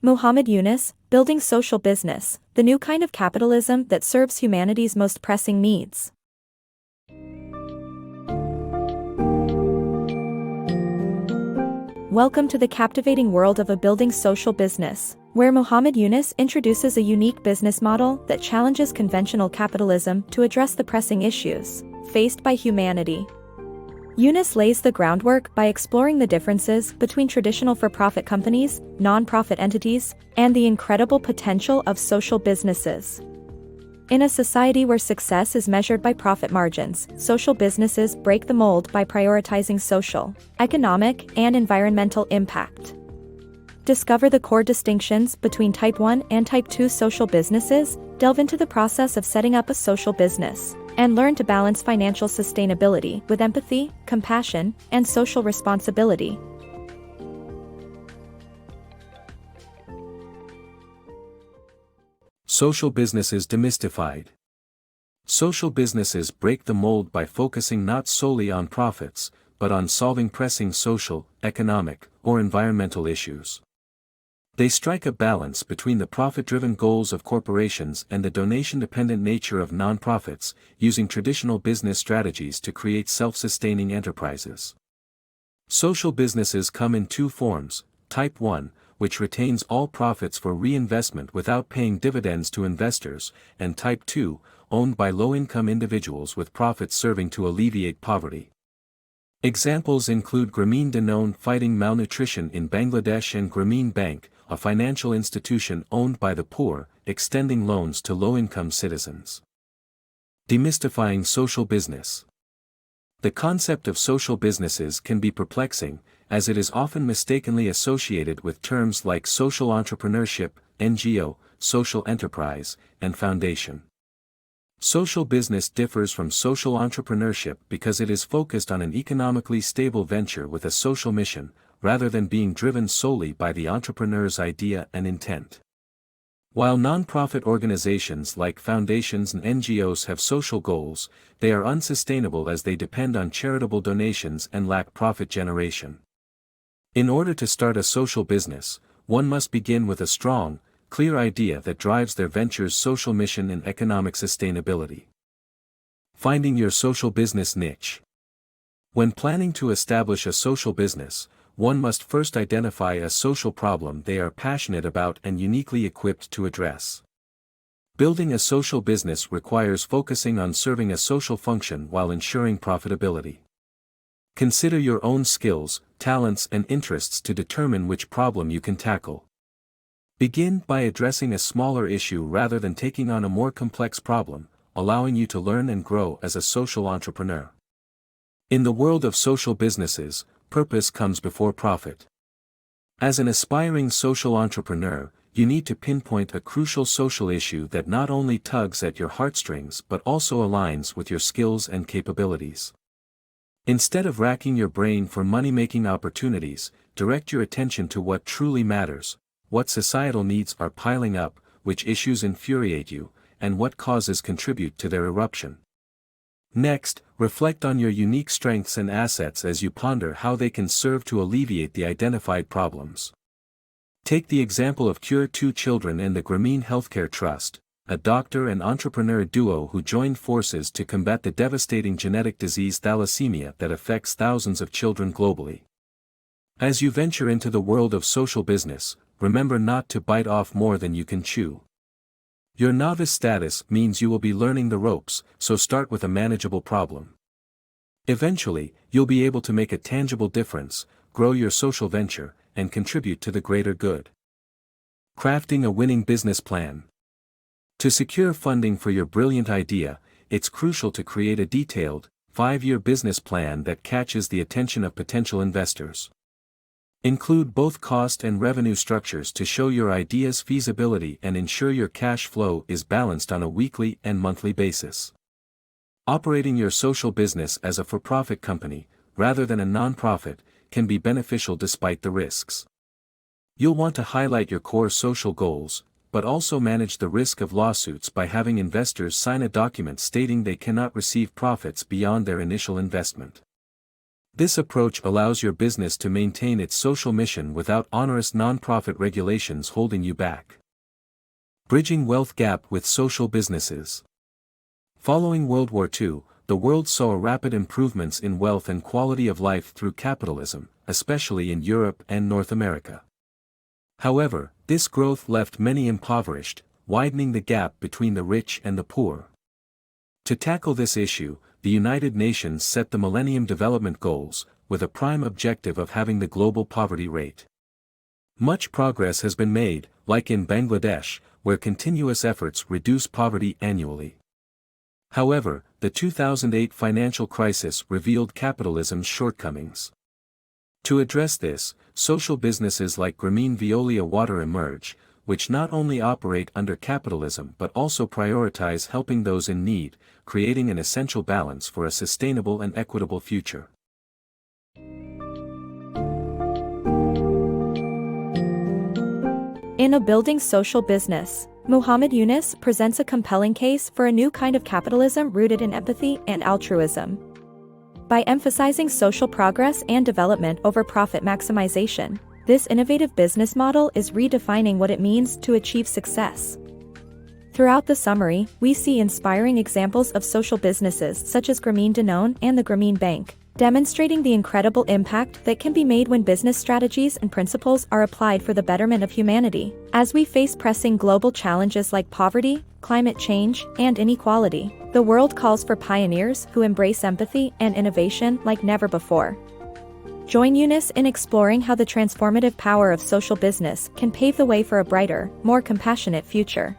Muhammad Yunus, Building Social Business, the new kind of capitalism that serves humanity's most pressing needs. Welcome to the captivating world of a building social business, where Muhammad Yunus introduces a unique business model that challenges conventional capitalism to address the pressing issues faced by humanity. Yunus lays the groundwork by exploring the differences between traditional for-profit companies, non-profit entities, and the incredible potential of social businesses. In a society where success is measured by profit margins, social businesses break the mold by prioritizing social, economic, and environmental impact. Discover the core distinctions between Type 1 and Type 2 social businesses, delve into the process of setting up a social business, and learn to balance financial sustainability with empathy, compassion, and social responsibility. Social businesses demystified. Social businesses break the mold by focusing not solely on profits, but on solving pressing social, economic, or environmental issues. They strike a balance between the profit-driven goals of corporations and the donation-dependent nature of nonprofits, using traditional business strategies to create self-sustaining enterprises. Social businesses come in two forms: Type 1, which retains all profits for reinvestment without paying dividends to investors, and Type 2, owned by low-income individuals with profits serving to alleviate poverty. Examples include Grameen Danone fighting malnutrition in Bangladesh and Grameen Bank, a financial institution owned by the poor, extending loans to low-income citizens. Demystifying social business. The concept of social businesses can be perplexing, as it is often mistakenly associated with terms like social entrepreneurship, NGO, social enterprise, and foundation. Social business differs from social entrepreneurship because it is focused on an economically stable venture with a social mission, rather than being driven solely by the entrepreneur's idea and intent. While non-profit organizations like foundations and NGOs have social goals, they are unsustainable as they depend on charitable donations and lack profit generation. In order to start a social business, one must begin with a strong, clear idea that drives their venture's social mission and economic sustainability. Finding your social business niche. When planning to establish a social business, one must first identify a social problem they are passionate about and uniquely equipped to address. Building a social business requires focusing on serving a social function while ensuring profitability. Consider your own skills, talents, and interests to determine which problem you can tackle. Begin by addressing a smaller issue rather than taking on a more complex problem, allowing you to learn and grow as a social entrepreneur. In the world of social businesses, purpose comes before profit. As an aspiring social entrepreneur, you need to pinpoint a crucial social issue that not only tugs at your heartstrings but also aligns with your skills and capabilities. Instead of racking your brain for money-making opportunities, direct your attention to what truly matters: what societal needs are piling up, which issues infuriate you, and what causes contribute to their eruption. Next, reflect on your unique strengths and assets as you ponder how they can serve to alleviate the identified problems. Take the example of Cure 2 Children and the Grameen Healthcare Trust, a doctor and entrepreneur duo who joined forces to combat the devastating genetic disease thalassemia that affects thousands of children globally. As you venture into the world of social business, remember not to bite off more than you can chew. Your novice status means you will be learning the ropes, so start with a manageable problem. Eventually, you'll be able to make a tangible difference, grow your social venture, and contribute to the greater good. Crafting a winning business plan. To secure funding for your brilliant idea, it's crucial to create a detailed, 5-year business plan that catches the attention of potential investors. Include both cost and revenue structures to show your idea's feasibility and ensure your cash flow is balanced on a weekly and monthly basis. Operating your social business as a for-profit company, rather than a non-profit, can be beneficial despite the risks. You'll want to highlight your core social goals, but also manage the risk of lawsuits by having investors sign a document stating they cannot receive profits beyond their initial investment. This approach allows your business to maintain its social mission without onerous nonprofit regulations holding you back. Bridging wealth gap with social businesses. Following World War II, the world saw rapid improvements in wealth and quality of life through capitalism, especially in Europe and North America. However, this growth left many impoverished, widening the gap between the rich and the poor. To tackle this issue, the United Nations set the Millennium Development Goals, with a prime objective of having the global poverty rate. Much progress has been made, like in Bangladesh, where continuous efforts reduce poverty annually. However, the 2008 financial crisis revealed capitalism's shortcomings. To address this, social businesses like Grameen Veolia Water emerge, which not only operate under capitalism but also prioritize helping those in need, creating an essential balance for a sustainable and equitable future. In A Building Social Business, Muhammad Yunus presents a compelling case for a new kind of capitalism rooted in empathy and altruism. By emphasizing social progress and development over profit maximization, this innovative business model is redefining what it means to achieve success. Throughout the summary, we see inspiring examples of social businesses such as Grameen Danone and the Grameen Bank, demonstrating the incredible impact that can be made when business strategies and principles are applied for the betterment of humanity. As we face pressing global challenges like poverty, climate change, and inequality, the world calls for pioneers who embrace empathy and innovation like never before. Join Yunus in exploring how the transformative power of social business can pave the way for a brighter, more compassionate future.